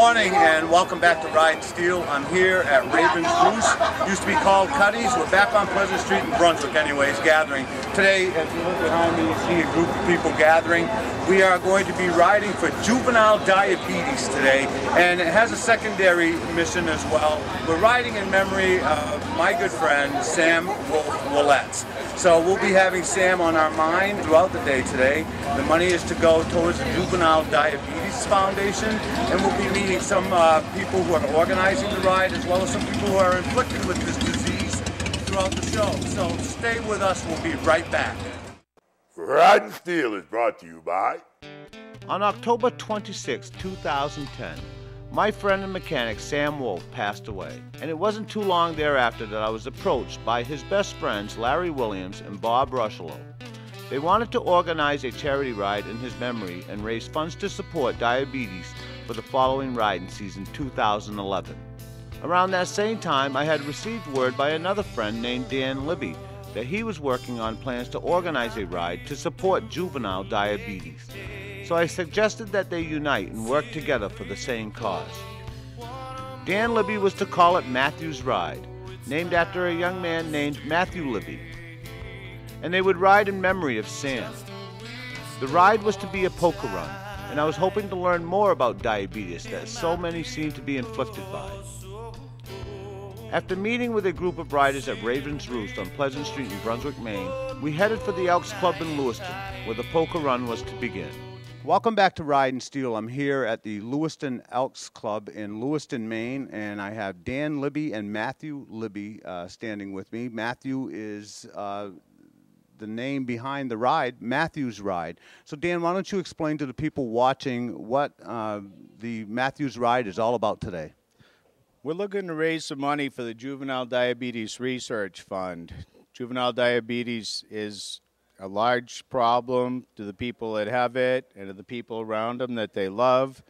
morning and welcome back to Ride and Steel. I'm here at Raven's Roost. Used to be called Cuddy's. We're back on Pleasant Street in Brunswick anyways, gathering. Today, as you look behind me, you see a group of people gathering. We are going to be riding for juvenile diabetes today, and it has a secondary mission as well. We're riding in memory of my good friend, Sam Wolf-Willets. So we'll be having Sam on our mind throughout the day today. The money is to go towards the Juvenile Diabetes Foundation, and we'll be meeting some people who are organizing the ride, as well as some people who are inflicted with this disease throughout the show. So stay with us, we'll be right back. Ride and Steel is brought to you by... On October 26, 2010, my friend and mechanic Sam Wolf passed away, and it wasn't too long thereafter that I was approached by his best friends Larry Williams and Bob Rushlow. They wanted to organize a charity ride in his memory and raise funds to support diabetes for the following riding season 2011. Around that same time, I had received word by another friend named Dan Libby that he was working on plans to organize a ride to support juvenile diabetes. So I suggested that they unite and work together for the same cause. Dan Libby was to call it Matthew's Ride, named after a young man named Matthew Libby. And they would ride in memory of Sam. The ride was to be a polka run, and I was hoping to learn more about diabetes that so many seem to be inflicted by. After meeting with a group of riders at Raven's Roost on Pleasant Street in Brunswick, Maine, we headed for the Elks Club in Lewiston, where the polka run was to begin. Welcome back to Ride and Steel. I'm here at the Lewiston Elks Club in Lewiston, Maine, and I have Dan Libby and Matthew Libby standing with me. Matthew is the name behind the ride, Matthew's Ride. So Dan, why don't you explain to the people watching what the Matthew's Ride is all about today? We're looking to raise some money for the Juvenile Diabetes Research Fund. Juvenile diabetes is a large problem to the people that have it and to the people around them that they love.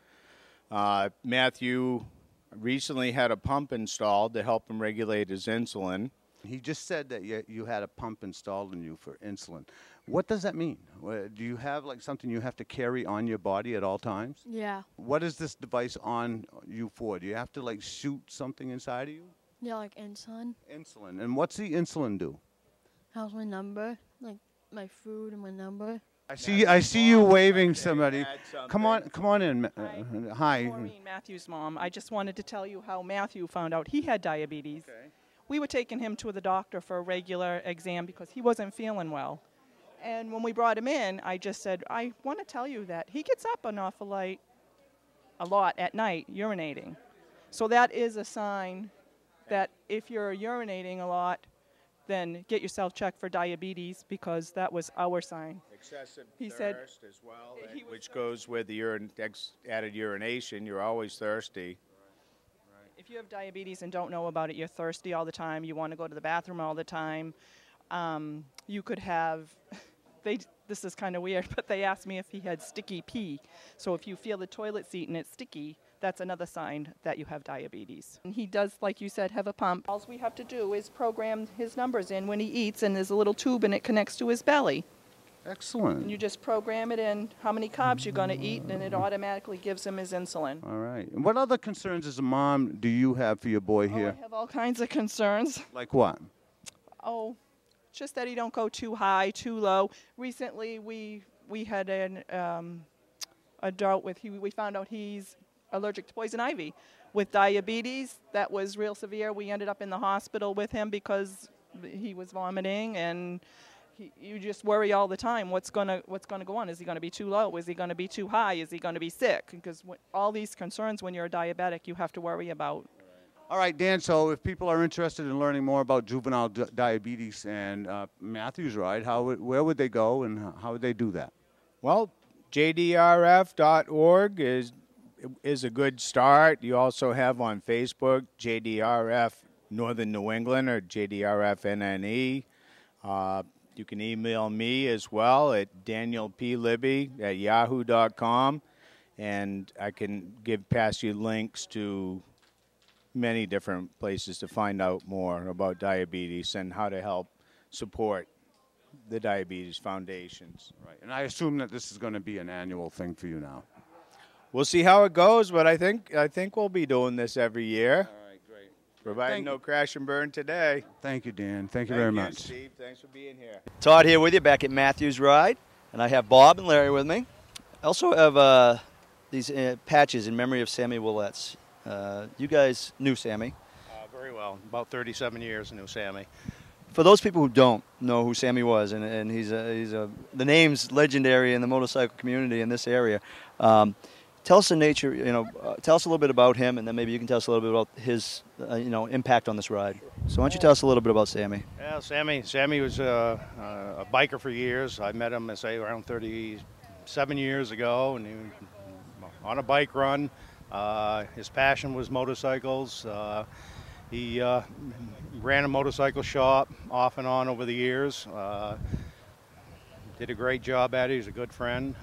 Matthew recently had a pump installed to help him regulate his insulin. He just said that you had a pump installed in you for insulin. What does that mean? Do you have like something you have to carry on your body at all times? Yeah. What is this device on you for? Do you have to like shoot something inside of you? Yeah, like insulin. Insulin. And what's the insulin do? How's my number? Like my food and my number. I see you waving somebody. Come on in. Hi. Maureen, Matthew's mom. I just wanted to tell you how Matthew found out he had diabetes. Okay. We were taking him to the doctor for a regular exam because he wasn't feeling well. And when we brought him in, I just said, I want to tell you that he gets up an awful lot at night urinating. So that is a sign that if you're urinating a lot, then get yourself checked for diabetes, because that was our sign. Excessive He thirst said as well, which goes with the added urination. You're always thirsty. If you have diabetes and don't know about it, you're thirsty all the time, you want to go to the bathroom all the time, you could have, this is kind of weird, but they asked me if he had sticky pee. So if you feel the toilet seat and it's sticky, that's another sign that you have diabetes. And he does, like you said, have a pump. All we have to do is program his numbers in when he eats, and there's a little tube and it connects to his belly. Excellent. And you just program it in how many carbs you're going to eat, and it automatically gives him his insulin. All right. And what other concerns as a mom do you have for your boy here? I have all kinds of concerns. Like what? Oh, just that he don't go too high, too low. Recently, we had an adult we found out he's allergic to poison ivy. With diabetes, that was real severe. We ended up in the hospital with him because he was vomiting, and you just worry all the time. What's gonna go on? Is he gonna be too low? Is he gonna be too high? Is he gonna be sick? Because all these concerns when you're a diabetic, you have to worry about. All right, Dan, so if people are interested in learning more about juvenile diabetes and Matthew's Ride, where would they go and how would they do that? Well, jdrf.org is a good start. You also have on Facebook JDRF Northern New England or JDRF NNE. You can email me as well at danielplibby@yahoo.com, and I can pass you links to many different places to find out more about diabetes and how to help support the diabetes foundations. Right, and I assume that this is going to be an annual thing for you now. We'll see how it goes, but I think we'll be doing this every year. All right, great. Providing no crash and burn today. Thank you, Dan. Thank you very much. Steve. Thanks for being here. Todd here with you back at Matthews Ride, and I have Bob and Larry with me. I also have these patches in memory of Sammy Willetts. You guys knew Sammy. Very well. About 37 years I knew Sammy. For those people who don't know who Sammy was, and the name's legendary in the motorcycle community in this area. Tell us the nature, tell us a little bit about him, and then maybe you can tell us a little bit about his, impact on this ride. So why don't you tell us a little bit about Sammy? Yeah, Sammy was a biker for years. I met him, around 37 years ago, and he was on a bike run. His passion was motorcycles. He ran a motorcycle shop off and on over the years. Did a great job at it. He's a good friend.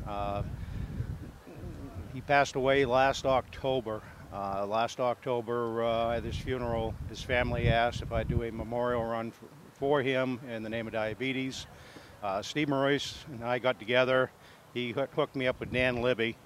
He passed away last October. At his funeral, his family asked if I'd do a memorial run for him in the name of diabetes. Steve Maurice and I got together. He hooked me up with Dan Libby.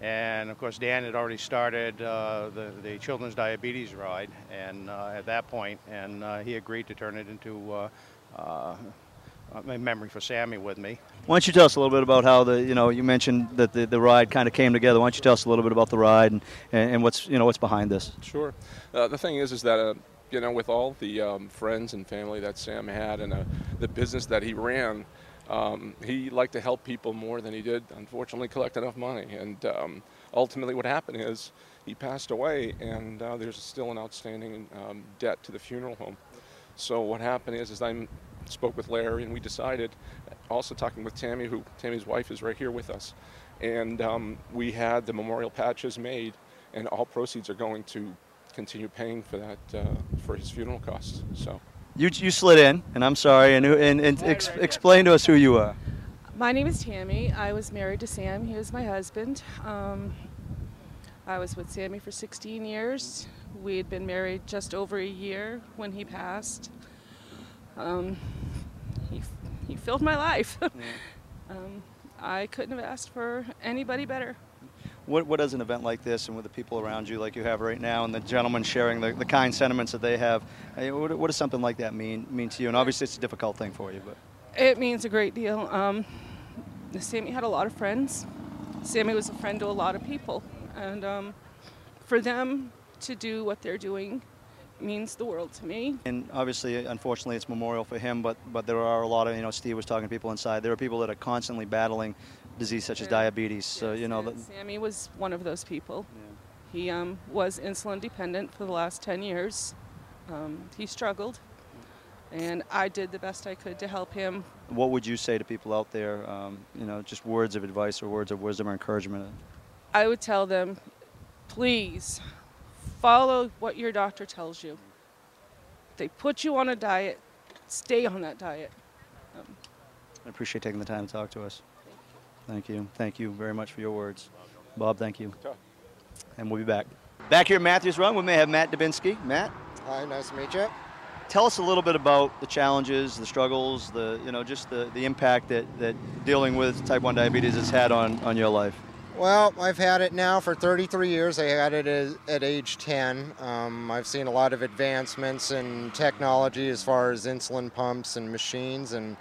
And of course, Dan had already started the Children's Diabetes Ride, and at that point, and he agreed to turn it into a memory for Sammy with me. Why don't you tell us a little bit about how you mentioned that the ride kind of came together. Why don't you tell us a little bit about the ride and what's behind this? Sure. The thing is that with all the friends and family that Sam had and the business that he ran. He liked to help people more than he did, unfortunately, collect enough money. And ultimately what happened is he passed away, and there's still an outstanding debt to the funeral home. So what happened is I spoke with Larry, and we decided, also talking with Tammy, Tammy's wife is right here with us, and we had the memorial patches made, and all proceeds are going to continue paying for that, for his funeral costs. So. You slid in, and I'm sorry, and explain to us who you are. My name is Tammy. I was married to Sam. He was my husband. I was with Sammy for 16 years. We had been married just over a year when he passed. He filled my life. I couldn't have asked for anybody better. What does an event like this, and with the people around you like you have right now, and the gentlemen sharing the kind sentiments that they have, what does something like that mean to you? And obviously it's a difficult thing for you, but it means a great deal. Sammy had a lot of friends. Sammy was a friend to a lot of people, and for them to do what they're doing means the world to me. And obviously, unfortunately, it's memorial for him, but there are a lot of, Steve was talking to people inside. There are people that are constantly battling disease such as diabetes. So Sammy was one of those people. Yeah. He was insulin dependent for the last 10 years. He struggled, and I did the best I could to help him. What would you say to people out there, just words of advice or words of wisdom or encouragement? I would tell them, please follow what your doctor tells you. If they put you on a diet, stay on that diet. I appreciate taking the time to talk to us. Thank you. Thank you very much for your words. Bob, thank you. And we'll be back. Back here at Matthews Run, we may have Matt Dubinsky. Matt? Hi, nice to meet you. Tell us a little bit about the challenges, the struggles, just the impact that dealing with type 1 diabetes has had on your life. Well, I've had it now for 33 years. I had it at age 10. I've seen a lot of advancements in technology as far as insulin pumps and machines, and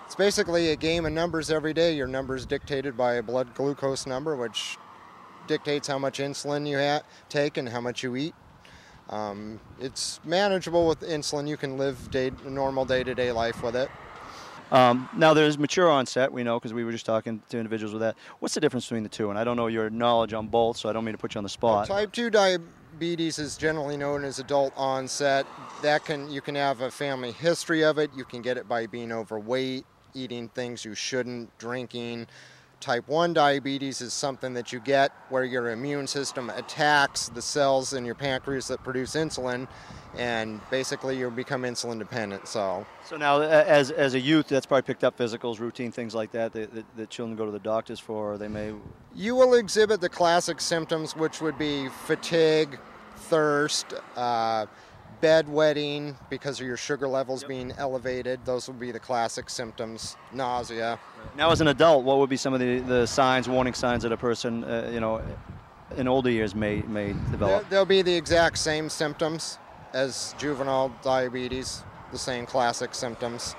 it's basically a game of numbers every day. Your number's dictated by a blood glucose number, which dictates how much insulin you take and how much you eat. It's manageable with insulin. You can live a normal day-to-day life with it. Now, there's mature onset, we know, because we were just talking to individuals with that. What's the difference between the two? And I don't know your knowledge on both, so I don't mean to put you on the spot. Well, type 2 diabetes is generally known as adult onset. You can have a family history of it. You can get it by being overweight, eating things you shouldn't, drinking. Type 1 diabetes is something that you get where your immune system attacks the cells in your pancreas that produce insulin, and basically you become insulin dependent. So now, as a youth, that's probably picked up physicals, routine things like that children go to the doctors for, or they may... You will exhibit the classic symptoms, which would be fatigue, thirst, bedwetting because of your sugar levels being elevated. Those would be the classic symptoms. Nausea. Now, as an adult, what would be some of the signs, warning signs that a person, in older years may develop? There'll be the exact same symptoms as juvenile diabetes, the same classic symptoms.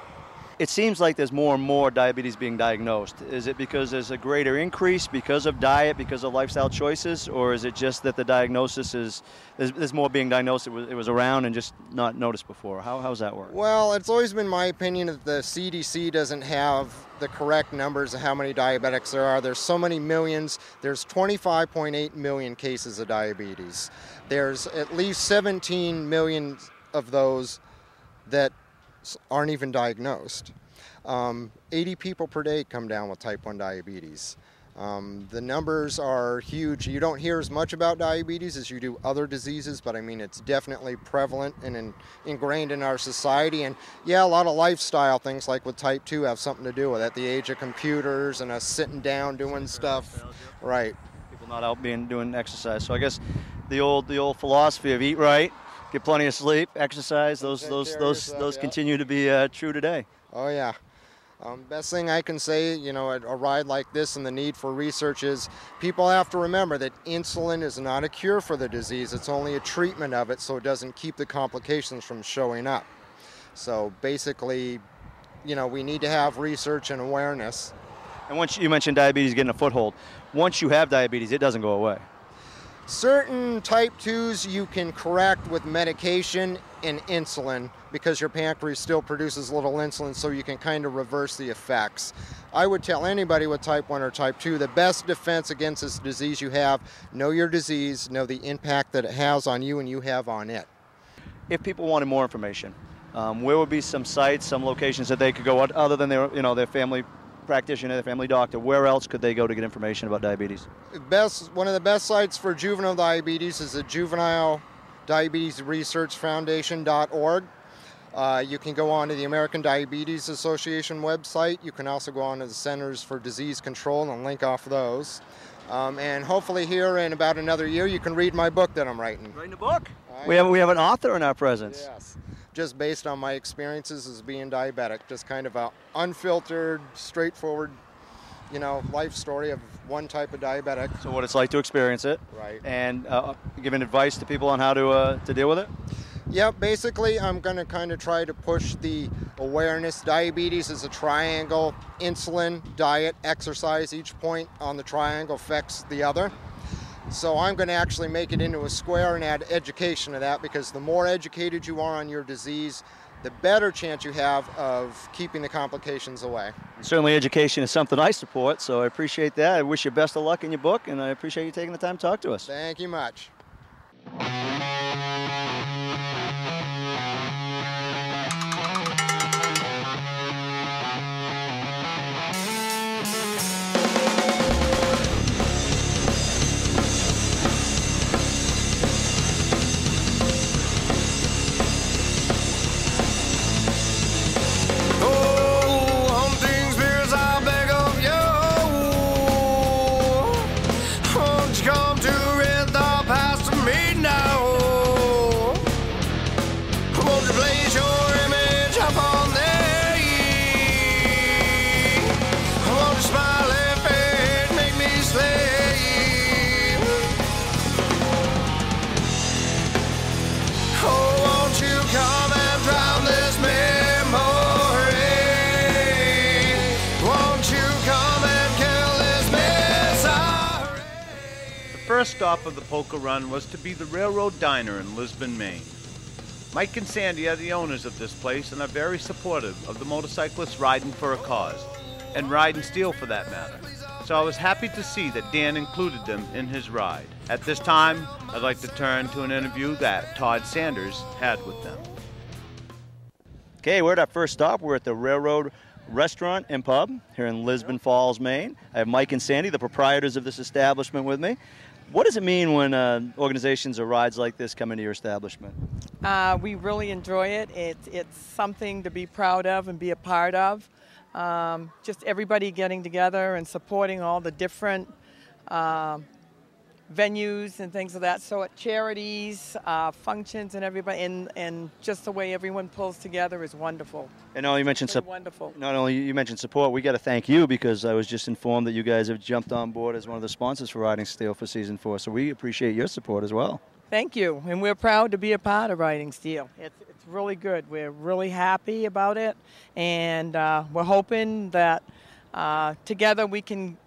It seems like there's more and more diabetes being diagnosed. Is it because there's a greater increase because of diet, because of lifestyle choices, or is it just that the diagnosis is, there's more being diagnosed, it was around and just not noticed before? How's that work? Well, it's always been my opinion that the CDC doesn't have the correct numbers of how many diabetics there are. There's so many millions. There's 25.8 million cases of diabetes. There's at least 17 million of those that aren't even diagnosed. 80 people per day come down with type 1 diabetes. The numbers are huge. You don't hear as much about diabetes as you do other diseases, but I mean, it's definitely prevalent and ingrained in our society. And yeah, a lot of lifestyle things like with type 2 have something to do with it. The age of computers and us sitting down doing stuff. Right. People not out doing exercise. So I guess the old philosophy of eat right, get plenty of sleep, exercise, those continue to be true today. Oh yeah. Best thing I can say, you know, a ride like this and the need for research is people have to remember that insulin is not a cure for the disease. It's only a treatment of it so it doesn't keep the complications from showing up. So basically, you know, we need to have research and awareness. And once you mentioned diabetes getting a foothold, once you have diabetes, it doesn't go away. Certain type 2s you can correct with medication and insulin because your pancreas still produces a little insulin, so you can kind of reverse the effects. I would tell anybody with type 1 or type 2, the best defense against this disease you have, know your disease, know the impact that it has on you and you have on it. If people wanted more information, where would be some sites, some locations that they could go other than their family practitioner, their family doctor? Where else could they go to get information about diabetes? One of the best sites for juvenile diabetes is the Juvenile Diabetes Research Foundation.org. You can go on to the American Diabetes Association website. You can also go on to the Centers for Disease Control and link off those. And hopefully here in about another year you can read my book that I'm writing. Writing a book? We have an author in our presence. Yes. Just based on my experiences as being diabetic, just kind of a unfiltered, straightforward, you know, life story of one type of diabetic. So what it's like to experience it. Right. And giving advice to people on how to deal with it? Yeah, basically I'm going to kind of try to push the awareness. Diabetes is a triangle. Insulin, diet, exercise, each point on the triangle affects the other. So I'm going to actually make it into a square and add education to that, because the more educated you are on your disease, the better chance you have of keeping the complications away. Certainly education is something I support, so I appreciate that. I wish you best of luck in your book, and I appreciate you taking the time to talk to us. Thank you much. The first stop of the polka run was to be the Railroad Diner in Lisbon, Maine. Mike and Sandy are the owners of this place and are very supportive of the motorcyclists riding for a cause, and riding steel for that matter. So I was happy to see that Dan included them in his ride. At this time, I'd like to turn to an interview that Todd Sanders had with them. Okay, we're at our first stop. We're at the Railroad Restaurant and Pub here in Lisbon Falls, Maine. I have Mike and Sandy, the proprietors of this establishment, with me. What does it mean when organizations or rides like this come into your establishment? We really enjoy it. It's something to be proud of and be a part of. Just everybody getting together and supporting all the different venues and things of that sort, charities, functions, and everybody, and just the way everyone pulls together is wonderful. And you mentioned Wonderful. Not only you mentioned support, we got to thank you because I was just informed that you guys have jumped on board as one of the sponsors for Riding Steel for season 4. So we appreciate your support as well. Thank you, and we're proud to be a part of Riding Steel. It's really good. We're really happy about it, and we're hoping that together we can,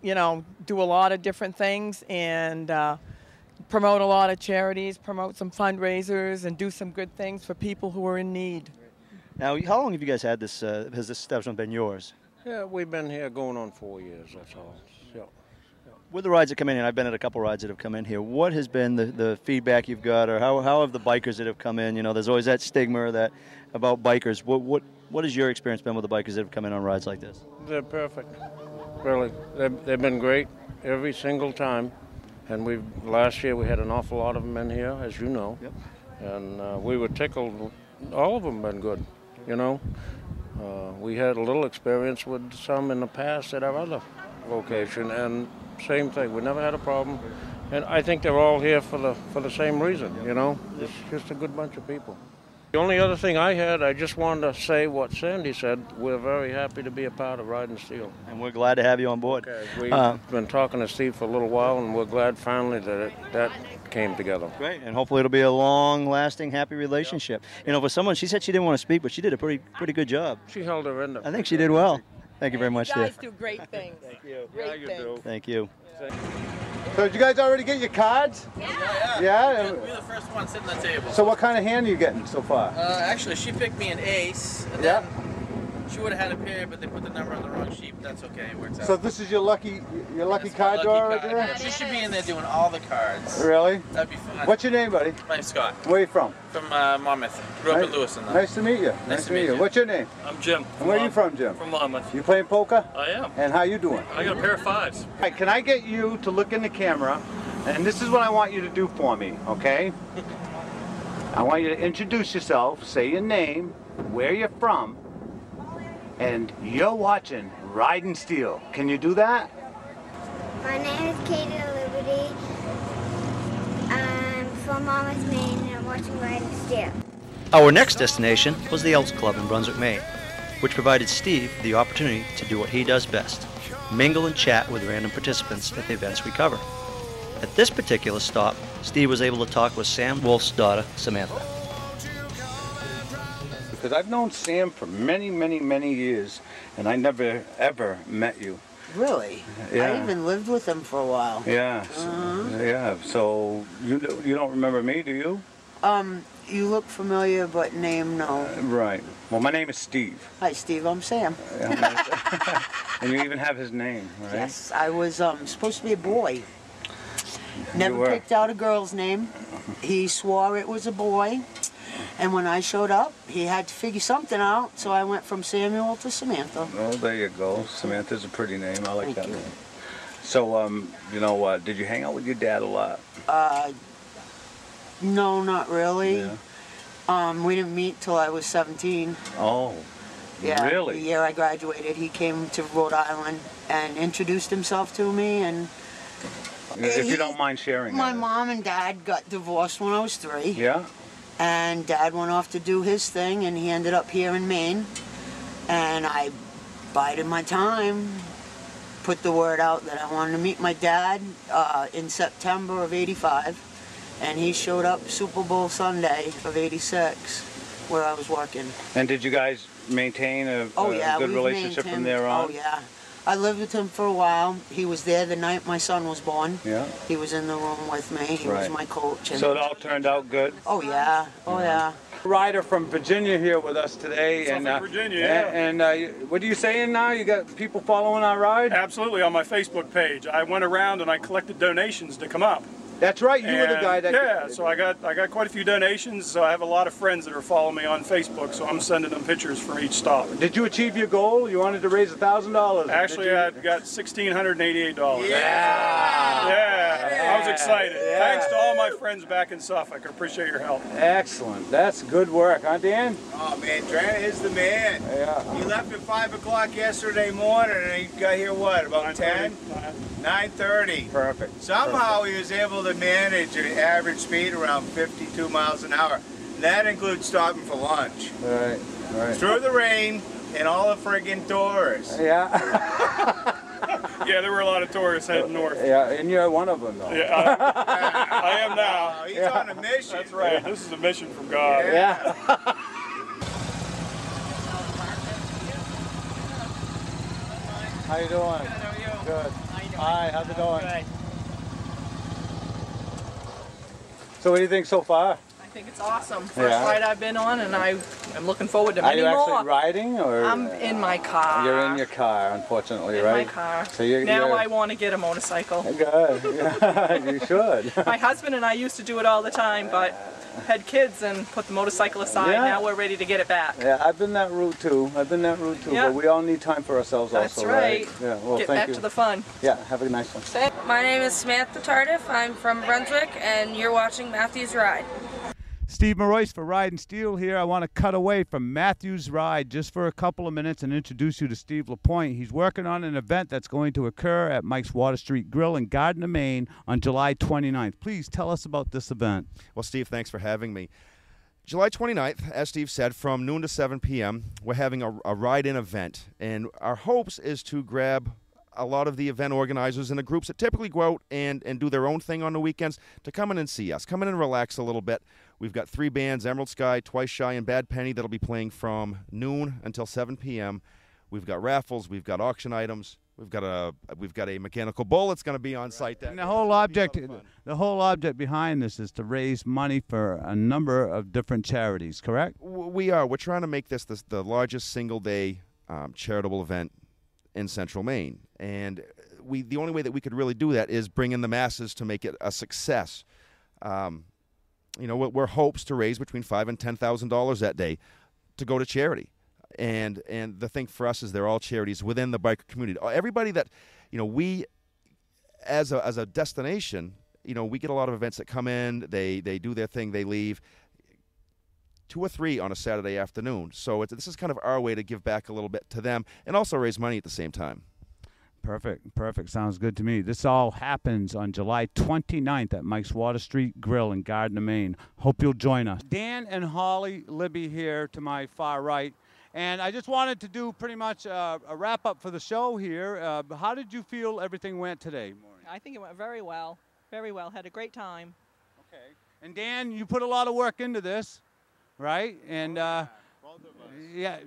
do a lot of different things and promote a lot of charities, promote some fundraisers, and do some good things for people who are in need. Now, how long have you guys had this? Has this establishment been yours? Yeah, we've been here going on 4 years, that's all. Yeah. With the rides that come in, and I've been at a couple rides that have come in here, what has been the feedback you've got, or how have the bikers that have come in? There's always that stigma about bikers. What has your experience been with the bikers that have come in on rides like this? They're perfect, really. They've been great every single time. And last year we had an awful lot of them in here, as you know. Yep. And we were tickled. All of them been good, We had a little experience with some in the past at our other location, and same thing. We never had a problem. And I think they're all here for the same reason, It's just a good bunch of people. The only other thing I just wanted to say what Sandy said. We're very happy to be a part of Riding Steel. And we're glad to have you on board. Okay. We've been talking to Steve for a little while, and we're glad finally that came together. Great, and hopefully it'll be a long-lasting, happy relationship. For someone, she said she didn't want to speak, but she did a pretty good job. She held her end up. I think she did well. Thank you very much, You dear. guys do great things. Thank you. Great things. Thank you. So did you guys already get your cards? Yeah? We're the first one sitting at the table. So what kind of hand are you getting so far? Actually, she picked me an ace. And then she would have had a pair, but they put the number on the wrong sheet. But that's okay. It works out. So this is your lucky card drawer right there? Yeah, she should be in there doing all the cards. Really? That'd be fun. What's your name, buddy? My name's Scott. Where are you from? From Monmouth. Grew up in Lewiston. Though. Nice to meet you. Nice to meet you. What's your name? I'm Jim. And where are you from, Jim? From Monmouth. You playing poker? I am. And how you doing? I got a pair of fives. All right, can I get you to look in the camera? And this is what I want you to do for me, okay? I want you to introduce yourself, say your name, where you're from, and you're watching Riding Steel. Can you do that? My name is Katie Liberty. I'm from Monmouth, Maine, and I'm watching Riding Steel. Our next destination was the Elks Club in Brunswick, Maine, which provided Steve the opportunity to do what he does best, mingle and chat with random participants at the events we cover. At this particular stop, Steve was able to talk with Sam Wolf's daughter, Samantha. Because I've known Sam for many, many, many years, and I never, ever met you. Really? Yeah. I even lived with him for a while. Yeah. Yeah. So you don't remember me, do you? You look familiar, but name no. Right. Well, my name is Steve. Hi, Steve. I'm Sam. And you even have his name, right? Yes, I was supposed to be a boy. Never You were. picked out a girl's name. He swore it was a boy. And when I showed up, he had to figure something out, so I went from Samuel to Samantha. Oh, there you go. Samantha's a pretty name. I like that name. So, did you hang out with your dad a lot? No, not really. Yeah. We didn't meet till I was 17. Oh, Yeah, really? the year I graduated, he came to Rhode Island and introduced himself to me. And If you don't mind sharing my that. mom and dad got divorced when I was 3. Yeah? And Dad went off to do his thing, and he ended up here in Maine. And I bided my time, put the word out that I wanted to meet my dad in September of '85. And he showed up Super Bowl Sunday of '86, where I was working. And did you guys maintain a good we've relationship from maintained- there on? Oh, yeah. I lived with him for a while. He was there the night my son was born. Yeah. He was in the room with me. He was Right. my coach. And So it all turned out good? Oh, yeah. Oh, yeah. Rider from Virginia here with us today. Suffolk, Virginia, yeah. And what are you saying now? You got people following our ride? Absolutely, on my Facebook page. I went around and I collected donations to come up. That's right, you were the guy that... Yeah, so I got quite a few donations, so I have a lot of friends that are following me on Facebook, so I'm sending them pictures from each stop. Did you achieve your goal? You wanted to raise $1,000. Actually, I got $1,688. Yeah! I was excited. Yeah. Thanks to all my friends back in Suffolk. I appreciate your help. Excellent. That's good work, huh, Dan? Oh, man, Trent is the man. Yeah. He left at 5 o'clock yesterday morning, and he got here, what, about 10? 9:30. Perfect. Somehow he was able to manage an average speed around 52 miles an hour. That includes stopping for lunch. Right. Through the rain and all the friggin' tourists. Yeah. Yeah, there were a lot of tourists heading north. Yeah, and you're one of them, though. Yeah, I am now. He's on a mission. That's right. This is a mission from God. Yeah. How you doing? Good, how are you? Good. Hi, how's it going? Good. So what do you think so far? I think it's awesome. First Yeah. ride I've been on, and I'm looking forward to Are many you more. actually riding, or? I'm in my car. You're in your car, unfortunately, In right? my car. So you're, now you're... I want to get a motorcycle. Good. You should. My husband and I used to do it all the time, but had kids and put the motorcycle aside. Yeah. Now we're ready to get it back. Yeah, I've been that route too. Yeah. But we all need time for ourselves That's also, right. Yeah, well, Get thank back you. to the fun. Yeah, have a nice one. My name is Samantha Tardif. I'm from Brunswick, and you're watching Matthew's Ride. Steve Marois for Ride and Steel here. I want to cut away from Matthew's Ride just for a couple of minutes and introduce you to Steve LaPointe. He's working on an event that's going to occur at Mike's Water Street Grill in Gardner, Maine on July 29th. Please tell us about this event. Well, Steve, thanks for having me. July 29th, as Steve said, from noon to 7 p.m., we're having a ride-in event. And our hopes is to grab a lot of the event organizers and the groups that typically go out and do their own thing on the weekends to come in and see us. Come in and relax a little bit. We've got 3 bands, Emerald Sky, Twice Shy, and Bad Penny, that'll be playing from noon until 7 p.m. We've got raffles. We've got auction items. We've got a mechanical bull that's going to be on site. And the whole object behind this is to raise money for a number of different charities, correct? We are. We're trying to make this the largest single-day charitable event in Central Maine. And the only way that we could really do that is bring in the masses to make it a success. We're hopes to raise between $5,000 and $10,000 that day to go to charity. And the thing for us is they're all charities within the biker community. Everybody that, we as a destination, we get a lot of events that come in, they do their thing, they leave. 2 or 3 on a Saturday afternoon. So this is kind of our way to give back a little bit to them and also raise money at the same time. Perfect. Sounds good to me. This all happens on July 29th at Mike's Water Street Grill in Gardner, Maine. Hope you'll join us. Dan and Holly Libby here to my far right. And I just wanted to do pretty much a wrap-up for the show here. How did you feel everything went today, Maureen? I think it went very well. Very well. Had a great time. Okay. And Dan, you put a lot of work into this, right? And yeah,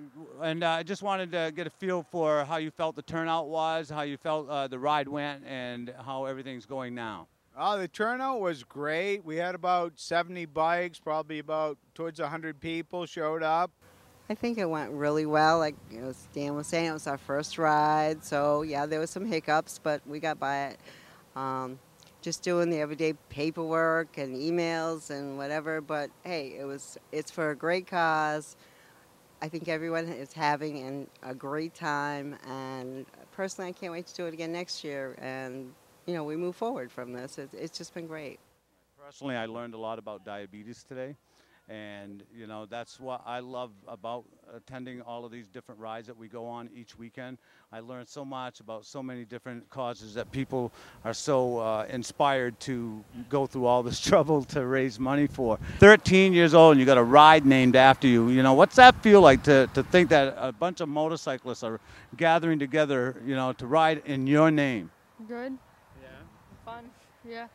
and I just wanted to get a feel for how you felt the turnout was, how you felt the ride went, and how everything's going now. Oh, the turnout was great. We had about 70 bikes, probably about towards 100 people showed up. I think it went really well. Like Dan was saying, it was our first ride. So, yeah, there was some hiccups, but we got by it. Just doing the everyday paperwork and emails and whatever. But, hey, it's for a great cause. I think everyone is having a great time. And personally, I can't wait to do it again next year. And, we move forward from this. It's just been great. Personally, I learned a lot about diabetes today. And, that's what I love about attending all of these different rides that we go on each weekend. I learned so much about so many different causes that people are so inspired to go through all this trouble to raise money for. 13 years old and you got a ride named after you. What's that feel like to think that a bunch of motorcyclists are gathering together, to ride in your name? Good. Yeah. Fun. Yeah.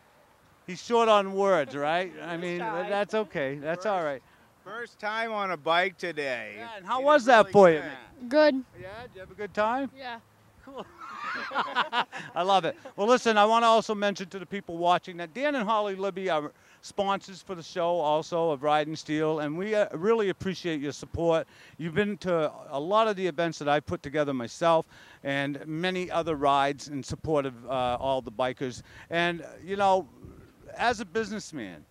He's short on words, right? I mean, that's okay. That's all right. First time on a bike today. Yeah, and how was that for you? Good. Yeah, did you have a good time? Yeah. Cool. I love it. Well, listen, I want to also mention to the people watching that Dan and Holly Libby are sponsors for the show also of Ride and Steel, and we really appreciate your support. You've been to a lot of the events that I put together myself and many other rides in support of all the bikers. And, as a businessman,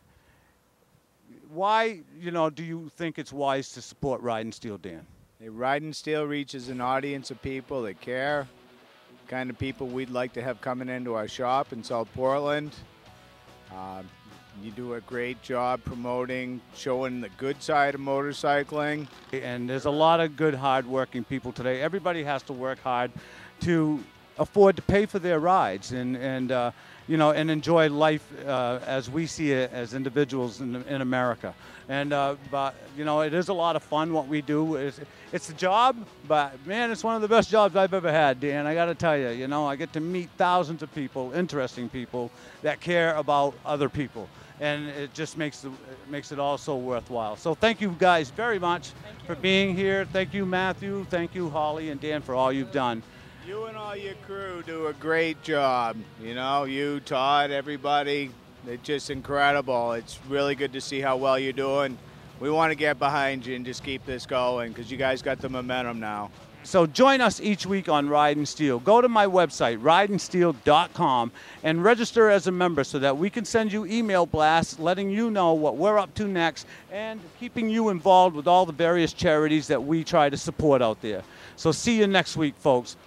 why, do you think it's wise to support Ride and Steel, Dan? Ride and Steel reaches an audience of people that care, kind of people we'd like to have coming into our shop in South Portland. You do a great job promoting, showing the good side of motorcycling. And there's a lot of good, hard-working people today. Everybody has to work hard to afford to pay for their rides and enjoy life as we see it as individuals in America. And but it is a lot of fun what we do. It's a job, but man, it's one of the best jobs I've ever had, Dan. I got to tell you, I get to meet thousands of people, interesting people that care about other people, and it just makes it all so worthwhile. So thank you guys very much for being here. Thank you, Matthew. Thank you, Holly and Dan, for all you've done. You and all your crew do a great job. You, Todd, everybody. It's just incredible. It's really good to see how well you're doing. We want to get behind you and just keep this going because you guys got the momentum now. So join us each week on Ride and Steel. Go to my website, rideandsteel.com, and register as a member so that we can send you email blasts letting you know what we're up to next and keeping you involved with all the various charities that we try to support out there. So see you next week, folks.